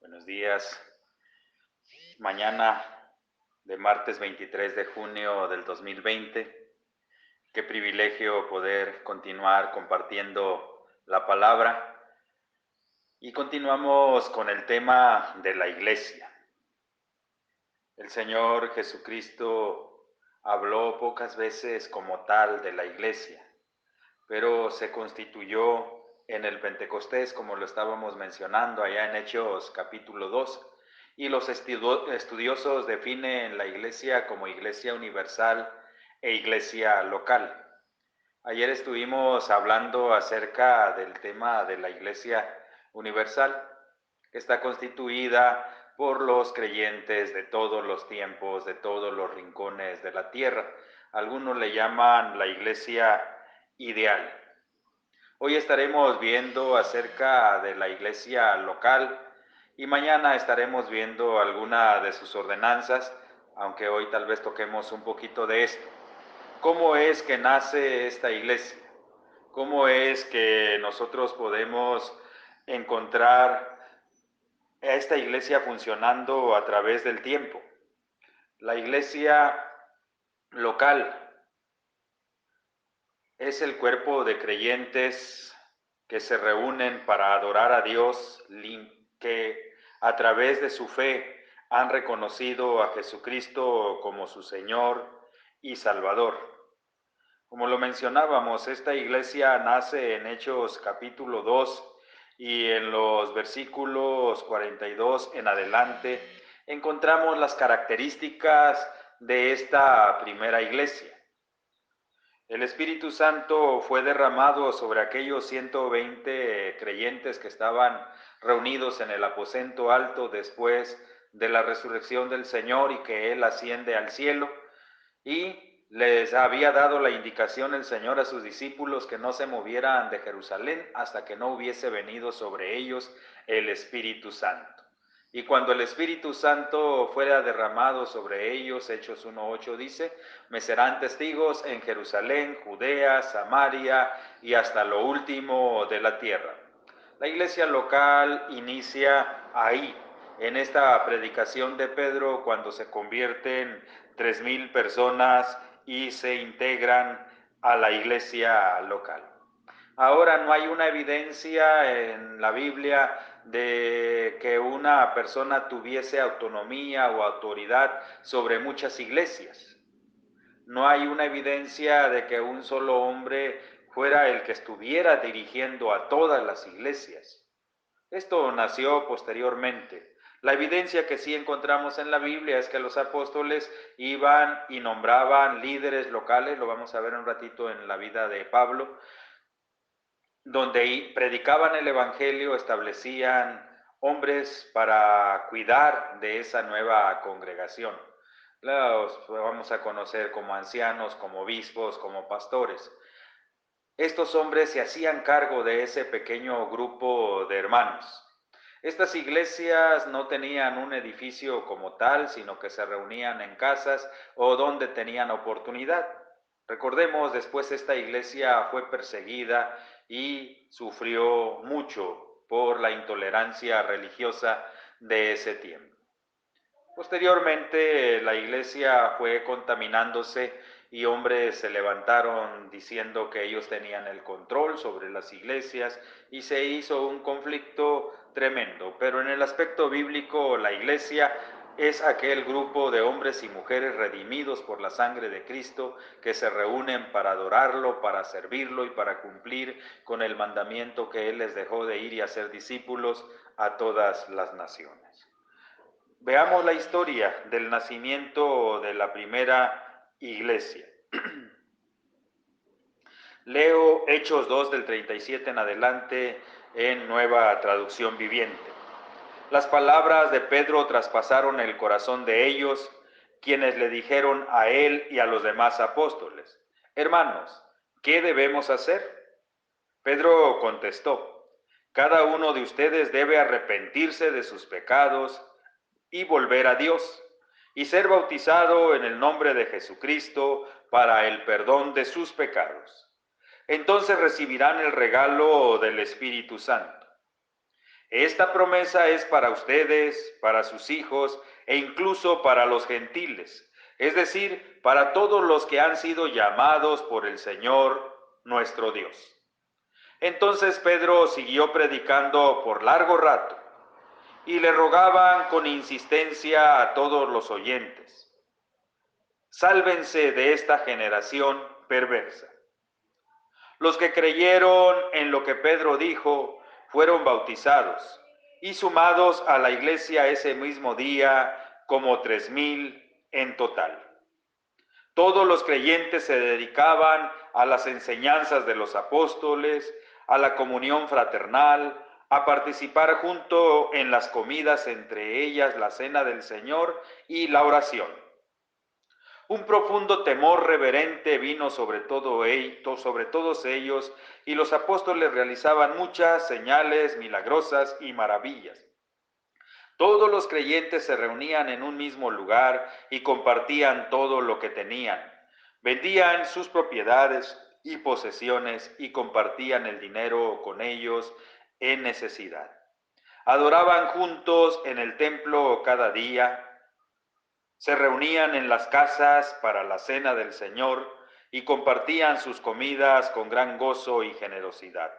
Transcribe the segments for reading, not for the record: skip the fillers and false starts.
Buenos días. Mañana de martes 23 de junio del 2020. Qué privilegio poder continuar compartiendo la palabra. Y continuamos con el tema de la iglesia. El Señor Jesucristo habló pocas veces como tal de la iglesia, pero se constituyó en el Pentecostés, como lo estábamos mencionando allá en Hechos capítulo 2, y los estudiosos definen la iglesia como iglesia universal e iglesia local. Ayer estuvimos hablando acerca del tema de la iglesia universal, que está constituida por los creyentes de todos los tiempos, de todos los rincones de la tierra. Algunos le llaman la iglesia ideal. Hoy estaremos viendo acerca de la iglesia local y mañana estaremos viendo alguna de sus ordenanzas, aunque hoy tal vez toquemos un poquito de esto. ¿Cómo es que nace esta iglesia? ¿Cómo es que nosotros podemos encontrar a esta iglesia funcionando a través del tiempo? La iglesia local es el cuerpo de creyentes que se reúnen para adorar a Dios, que a través de su fe han reconocido a Jesucristo como su Señor y Salvador. Como lo mencionábamos, esta iglesia nace en Hechos capítulo 2 y en los versículos 42 en adelante encontramos las características de esta primera iglesia. El Espíritu Santo fue derramado sobre aquellos 120 creyentes que estaban reunidos en el aposento alto después de la resurrección del Señor y que Él asciende al cielo, y les había dado la indicación el Señor a sus discípulos que no se movieran de Jerusalén hasta que no hubiese venido sobre ellos el Espíritu Santo. Y cuando el Espíritu Santo fuera derramado sobre ellos, Hechos 1:8 dice, me serán testigos en Jerusalén, Judea, Samaria y hasta lo último de la tierra. La iglesia local inicia ahí, en esta predicación de Pedro, cuando se convierten 3,000 personas y se integran a la iglesia local. Ahora no hay una evidencia en la Biblia de que una persona tuviese autonomía o autoridad sobre muchas iglesias. No hay una evidencia de que un solo hombre fuera el que estuviera dirigiendo a todas las iglesias. Esto nació posteriormente. La evidencia que sí encontramos en la Biblia es que los apóstoles iban y nombraban líderes locales, lo vamos a ver un ratito en la vida de Pablo, donde predicaban el evangelio, establecían hombres para cuidar de esa nueva congregación. Los vamos a conocer como ancianos, como obispos, como pastores. Estos hombres se hacían cargo de ese pequeño grupo de hermanos. Estas iglesias no tenían un edificio como tal, sino que se reunían en casas o donde tenían oportunidad. Recordemos, después esta iglesia fue perseguida y sufrió mucho por la intolerancia religiosa de ese tiempo. Posteriormente, la iglesia fue contaminándose y hombres se levantaron diciendo que ellos tenían el control sobre las iglesias y se hizo un conflicto tremendo. Pero en el aspecto bíblico, la iglesia es aquel grupo de hombres y mujeres redimidos por la sangre de Cristo que se reúnen para adorarlo, para servirlo y para cumplir con el mandamiento que Él les dejó de ir y hacer discípulos a todas las naciones. Veamos la historia del nacimiento de la primera iglesia. Leo Hechos 2 del 37 en adelante en Nueva Traducción Viviente. Las palabras de Pedro traspasaron el corazón de ellos, quienes le dijeron a él y a los demás apóstoles, hermanos, ¿qué debemos hacer? Pedro contestó, cada uno de ustedes debe arrepentirse de sus pecados y volver a Dios, y ser bautizado en el nombre de Jesucristo para el perdón de sus pecados. Entonces recibirán el regalo del Espíritu Santo. Esta promesa es para ustedes, para sus hijos e incluso para los gentiles, es decir, para todos los que han sido llamados por el Señor nuestro Dios. Entonces Pedro siguió predicando por largo rato y le rogaban con insistencia a todos los oyentes: sálvense de esta generación perversa. Los que creyeron en lo que Pedro dijo fueron bautizados y sumados a la iglesia ese mismo día como 3,000 en total. Todos los creyentes se dedicaban a las enseñanzas de los apóstoles, a la comunión fraternal, a participar junto en las comidas, entre ellas la cena del Señor y la oración. Un profundo temor reverente vino sobre todos ellos, y los apóstoles realizaban muchas señales milagrosas y maravillas. Todos los creyentes se reunían en un mismo lugar y compartían todo lo que tenían. Vendían sus propiedades y posesiones y compartían el dinero con ellos en necesidad. Adoraban juntos en el templo cada día. Se reunían en las casas para la cena del Señor y compartían sus comidas con gran gozo y generosidad,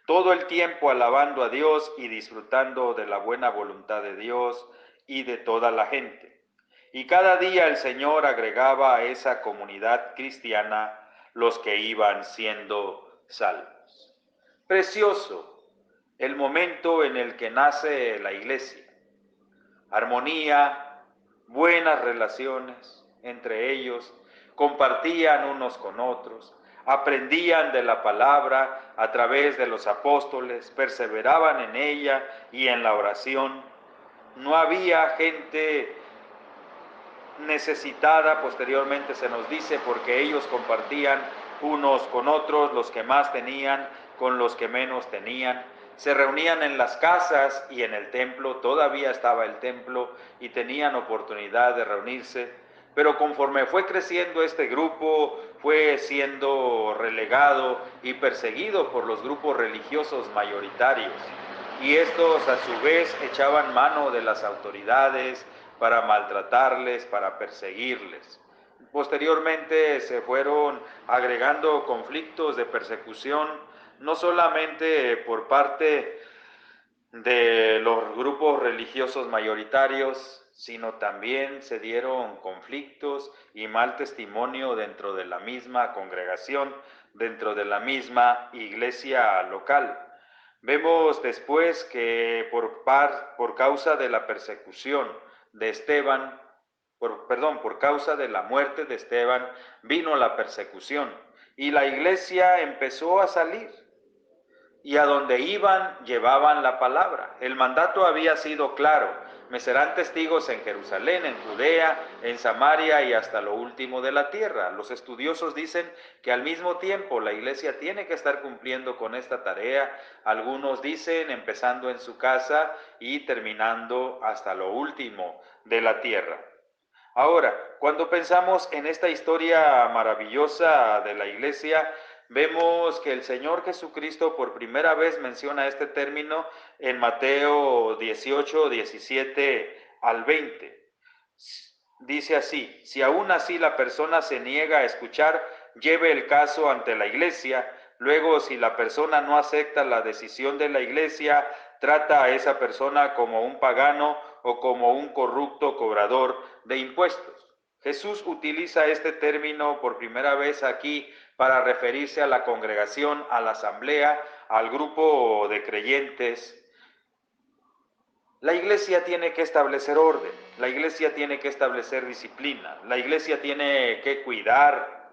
todo el tiempo alabando a Dios y disfrutando de la buena voluntad de Dios y de toda la gente. Y cada día el Señor agregaba a esa comunidad cristiana los que iban siendo salvos. Precioso el momento en el que nace la iglesia. Armonía, buenas relaciones entre ellos, compartían unos con otros, aprendían de la palabra a través de los apóstoles, perseveraban en ella y en la oración. No había gente necesitada, posteriormente se nos dice, porque ellos compartían unos con otros, los que más tenían con los que menos tenían. Se reunían en las casas y en el templo, todavía estaba el templo y tenían oportunidad de reunirse, pero conforme fue creciendo este grupo, fue siendo relegado y perseguido por los grupos religiosos mayoritarios, y estos a su vez echaban mano de las autoridades para maltratarles, para perseguirles. Posteriormente se fueron agregando conflictos de persecución, no solamente por parte de los grupos religiosos mayoritarios, sino también se dieron conflictos y mal testimonio dentro de la misma congregación, dentro de la misma iglesia local. Vemos después que por causa de la persecución de Esteban, por causa de la muerte de Esteban, vino la persecución y la iglesia empezó a salir. Y a donde iban, llevaban la palabra. El mandato había sido claro: me serán testigos en Jerusalén, en Judea, en Samaria y hasta lo último de la tierra. Los estudiosos dicen que al mismo tiempo la iglesia tiene que estar cumpliendo con esta tarea. Algunos dicen empezando en su casa y terminando hasta lo último de la tierra. Ahora, cuando pensamos en esta historia maravillosa de la iglesia, vemos que el Señor Jesucristo por primera vez menciona este término en Mateo 18, 17 al 20. Dice así: si aún así la persona se niega a escuchar, lleve el caso ante la iglesia. Luego, si la persona no acepta la decisión de la iglesia, trata a esa persona como un pagano o como un corrupto cobrador de impuestos. Jesús utiliza este término por primera vez aquí para referirse a la congregación, a la asamblea, al grupo de creyentes. La iglesia tiene que establecer orden, la iglesia tiene que establecer disciplina, la iglesia tiene que cuidar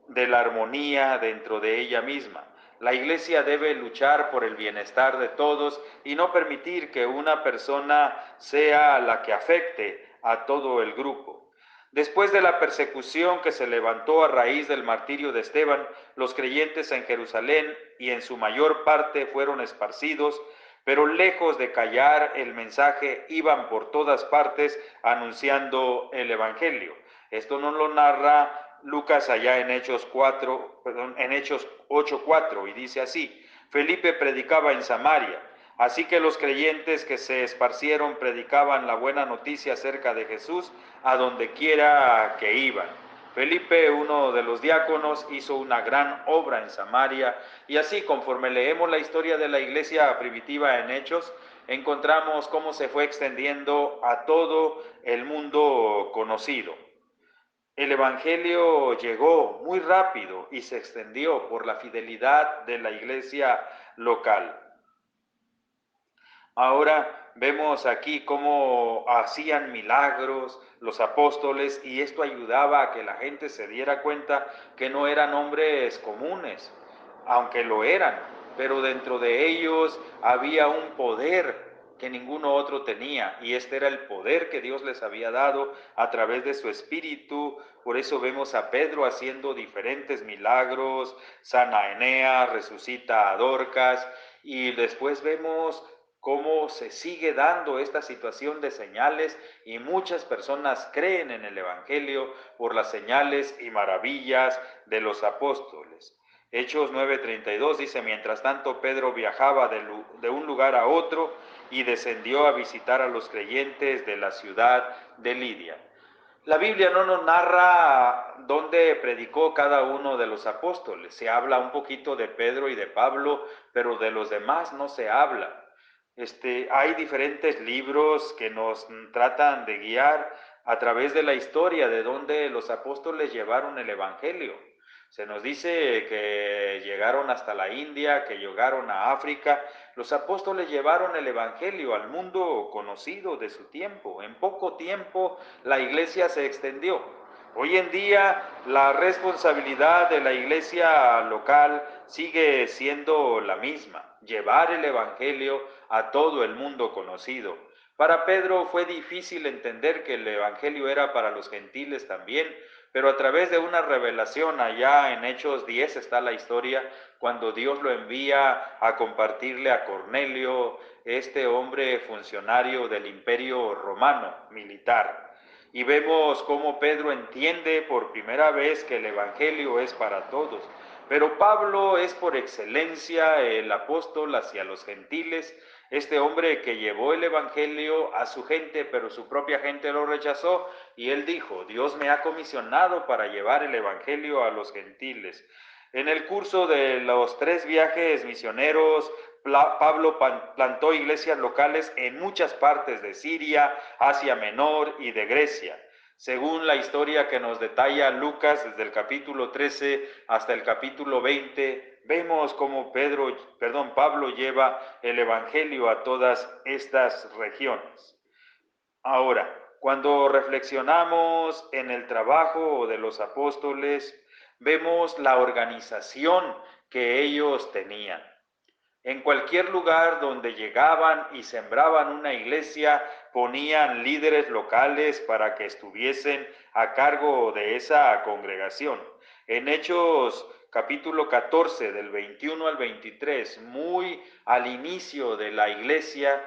de la armonía dentro de ella misma. La iglesia debe luchar por el bienestar de todos y no permitir que una persona sea la que afecte a todo el grupo. Después de la persecución que se levantó a raíz del martirio de Esteban, los creyentes en Jerusalén y en su mayor parte fueron esparcidos, pero lejos de callar el mensaje, iban por todas partes anunciando el evangelio. Esto nos lo narra Lucas allá en Hechos 8:4, y dice así: Felipe predicaba en Samaria, Así que los creyentes que se esparcieron predicaban la buena noticia acerca de Jesús a donde quiera que iban. Felipe, uno de los diáconos, hizo una gran obra en Samaria, y así, conforme leemos la historia de la iglesia primitiva en Hechos, encontramos cómo se fue extendiendo a todo el mundo conocido. El evangelio llegó muy rápido y se extendió por la fidelidad de la iglesia local. Ahora vemos aquí cómo hacían milagros los apóstoles, y esto ayudaba a que la gente se diera cuenta que no eran hombres comunes, aunque lo eran, pero dentro de ellos había un poder que ninguno otro tenía, y este era el poder que Dios les había dado a través de su Espíritu. Por eso vemos a Pedro haciendo diferentes milagros, sana a Eneas, resucita a Dorcas, y después vemos cómo se sigue dando esta situación de señales, y muchas personas creen en el Evangelio por las señales y maravillas de los apóstoles. Hechos 9:32 dice: mientras tanto Pedro viajaba de un lugar a otro y descendió a visitar a los creyentes de la ciudad de Lidia. La Biblia no nos narra dónde predicó cada uno de los apóstoles. Se habla un poquito de Pedro y de Pablo, pero de los demás no se habla. Hay diferentes libros que nos tratan de guiar a través de la historia de dónde los apóstoles llevaron el Evangelio. Se nos dice que llegaron hasta la India, que llegaron a África. Los apóstoles llevaron el Evangelio al mundo conocido de su tiempo. En poco tiempo la iglesia se extendió. Hoy en día la responsabilidad de la iglesia local sigue siendo la misma: llevar el Evangelio a todo el mundo conocido. Para Pedro fue difícil entender que el Evangelio era para los gentiles también, pero a través de una revelación, allá en Hechos 10 está la historia, cuando Dios lo envía a compartirle a Cornelio, este hombre funcionario del Imperio Romano militar. Y vemos cómo Pedro entiende por primera vez que el Evangelio es para todos. Pero Pablo es por excelencia el apóstol hacia los gentiles, este hombre que llevó el Evangelio a su gente, pero su propia gente lo rechazó, y él dijo: Dios me ha comisionado para llevar el Evangelio a los gentiles. En el curso de los 3 viajes misioneros, Pablo plantó iglesias locales en muchas partes de Siria, Asia Menor y de Grecia. Según la historia que nos detalla Lucas desde el capítulo 13 hasta el capítulo 20, vemos cómo Pablo lleva el Evangelio a todas estas regiones. Ahora, cuando reflexionamos en el trabajo de los apóstoles, vemos la organización que ellos tenían. En cualquier lugar donde llegaban y sembraban una iglesia, ponían líderes locales para que estuviesen a cargo de esa congregación. En Hechos capítulo 14, del 21 al 23, muy al inicio de la iglesia,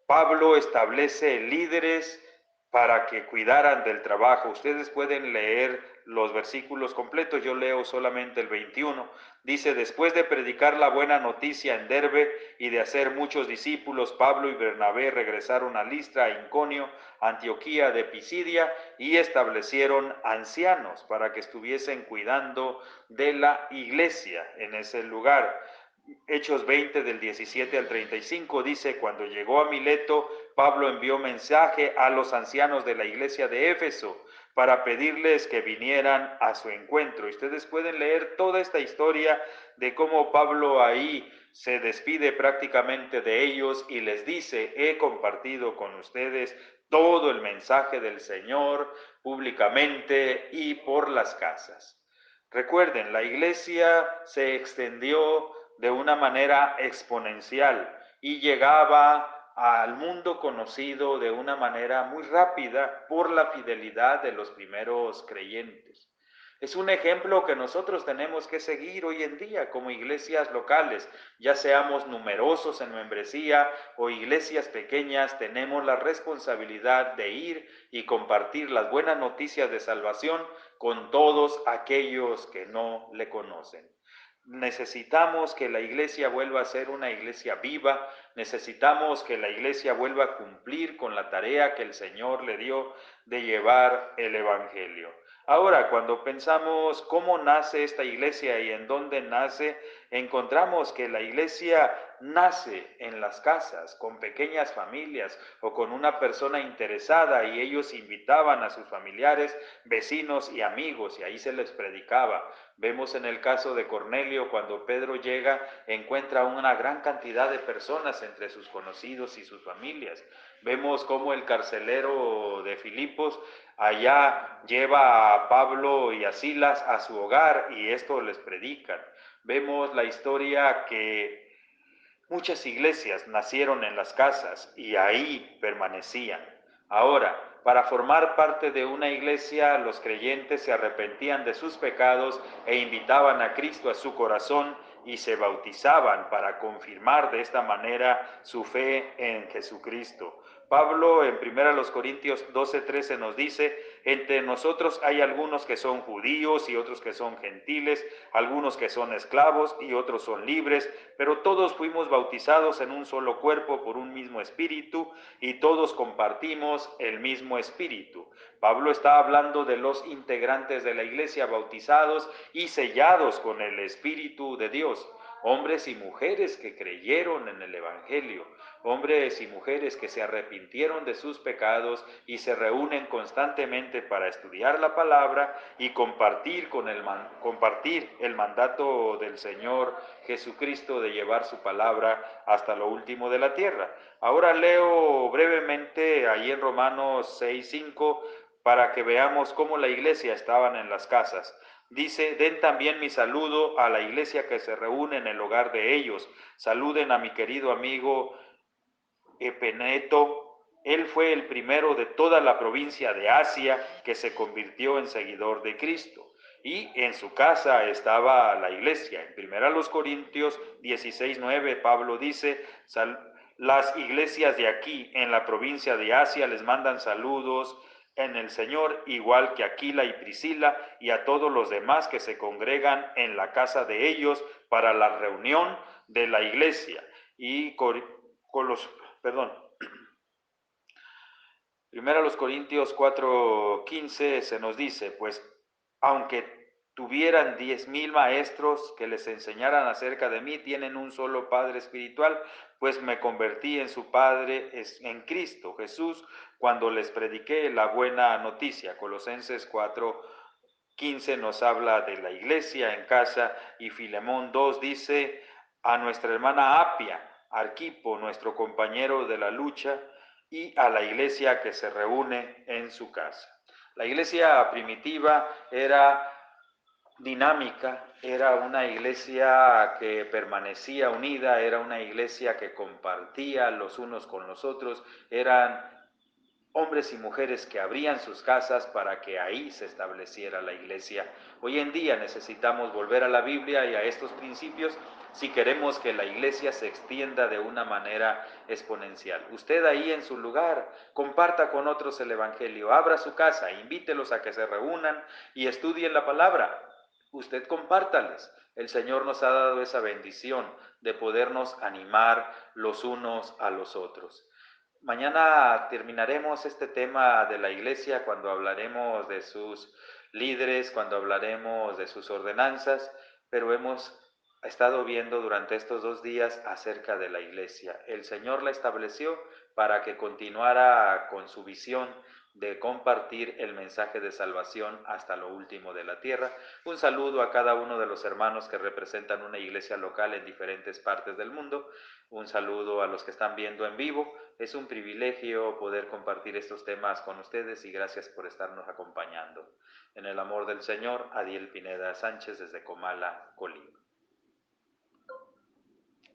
Pablo establece líderes para que cuidaran del trabajo. Ustedes pueden leer los versículos completos, yo leo solamente el 21. Dice: después de predicar la buena noticia en Derbe y de hacer muchos discípulos, Pablo y Bernabé regresaron a Listra, Iconio, Antioquía de Pisidia, y establecieron ancianos para que estuviesen cuidando de la iglesia en ese lugar. Hechos 20 del 17 al 35 dice: cuando llegó a Mileto, Pablo envió mensaje a los ancianos de la iglesia de Éfeso para pedirles que vinieran a su encuentro. Y ustedes pueden leer toda esta historia de cómo Pablo ahí se despide prácticamente de ellos y les dice: he compartido con ustedes todo el mensaje del Señor públicamente y por las casas. Recuerden, la iglesia se extendió de una manera exponencial y llegaba al mundo conocido de una manera muy rápida por la fidelidad de los primeros creyentes. Es un ejemplo que nosotros tenemos que seguir hoy en día como iglesias locales, ya seamos numerosos en membresía o iglesias pequeñas. Tenemos la responsabilidad de ir y compartir las buenas noticias de salvación con todos aquellos que no le conocen. Necesitamos que la iglesia vuelva a ser una iglesia viva, Necesitamos que la iglesia vuelva a cumplir con la tarea que el Señor le dio de llevar el Evangelio. Ahora, cuando pensamos cómo nace esta iglesia y en dónde nace, encontramos que la iglesia nace en las casas, con pequeñas familias o con una persona interesada, y ellos invitaban a sus familiares, vecinos y amigos, y ahí se les predicaba. Vemos en el caso de Cornelio, cuando Pedro llega, encuentra una gran cantidad de personas entre sus conocidos y sus familias. Vemos cómo el carcelero de Filipos allá lleva a Pablo y a Silas a su hogar y esto les predican. Vemos la historia que muchas iglesias nacieron en las casas y ahí permanecían. Ahora, para formar parte de una iglesia, los creyentes se arrepentían de sus pecados e invitaban a Cristo a su corazón y se bautizaban para confirmar de esta manera su fe en Jesucristo. Pablo en 1 Corintios 12:13 nos dice: entre nosotros hay algunos que son judíos y otros que son gentiles, algunos que son esclavos y otros son libres, pero todos fuimos bautizados en un solo cuerpo por un mismo espíritu y todos compartimos el mismo espíritu. Pablo está hablando de los integrantes de la iglesia bautizados y sellados con el Espíritu de Dios, hombres y mujeres que creyeron en el Evangelio, hombres y mujeres que se arrepintieron de sus pecados y se reúnen constantemente para estudiar la palabra y compartir el mandato del Señor Jesucristo de llevar su palabra hasta lo último de la tierra. Ahora leo brevemente ahí en Romanos 6:5 para que veamos cómo la iglesia estaban en las casas. Dice: den también mi saludo a la iglesia que se reúne en el hogar de ellos. Saluden a mi querido amigo Epeneto. Él fue el primero de toda la provincia de Asia que se convirtió en seguidor de Cristo. Y en su casa estaba la iglesia. En 1 Corintios 16:9 Pablo dice: las iglesias de aquí en la provincia de Asia les mandan saludos en el Señor, igual que Aquila y Priscila y a todos los demás que se congregan en la casa de ellos para la reunión de la iglesia. Y perdón, 1 Corintios 4:15 se nos dice: pues aunque tuvieran 10,000 maestros que les enseñaran acerca de mí, tienen un solo Padre espiritual, pues me convertí en su Padre en Cristo Jesús cuando les prediqué la buena noticia. Colosenses 4:15 nos habla de la iglesia en casa, y Filemón 2 dice: a nuestra hermana Apia, Arquipo, nuestro compañero de la lucha, y a la iglesia que se reúne en su casa. La iglesia primitiva era dinámica, era una iglesia que permanecía unida, era una iglesia que compartía los unos con los otros, eran hombres y mujeres que abrían sus casas para que ahí se estableciera la iglesia. Hoy en día necesitamos volver a la Biblia y a estos principios si queremos que la iglesia se extienda de una manera exponencial. Usted ahí en su lugar, comparta con otros el Evangelio, abra su casa, invítelos a que se reúnan y estudien la palabra. Usted compártales. El Señor nos ha dado esa bendición de podernos animar los unos a los otros. Mañana terminaremos este tema de la iglesia cuando hablaremos de sus líderes, cuando hablaremos de sus ordenanzas, pero hemos estado viendo durante estos 2 días acerca de la iglesia. El Señor la estableció para que continuara con su visión de compartir el mensaje de salvación hasta lo último de la tierra. Un saludo a cada uno de los hermanos que representan una iglesia local en diferentes partes del mundo. Un saludo a los que están viendo en vivo. Es un privilegio poder compartir estos temas con ustedes y gracias por estarnos acompañando. En el amor del Señor, Adiel Pineda Sánchez desde Comala, Colima.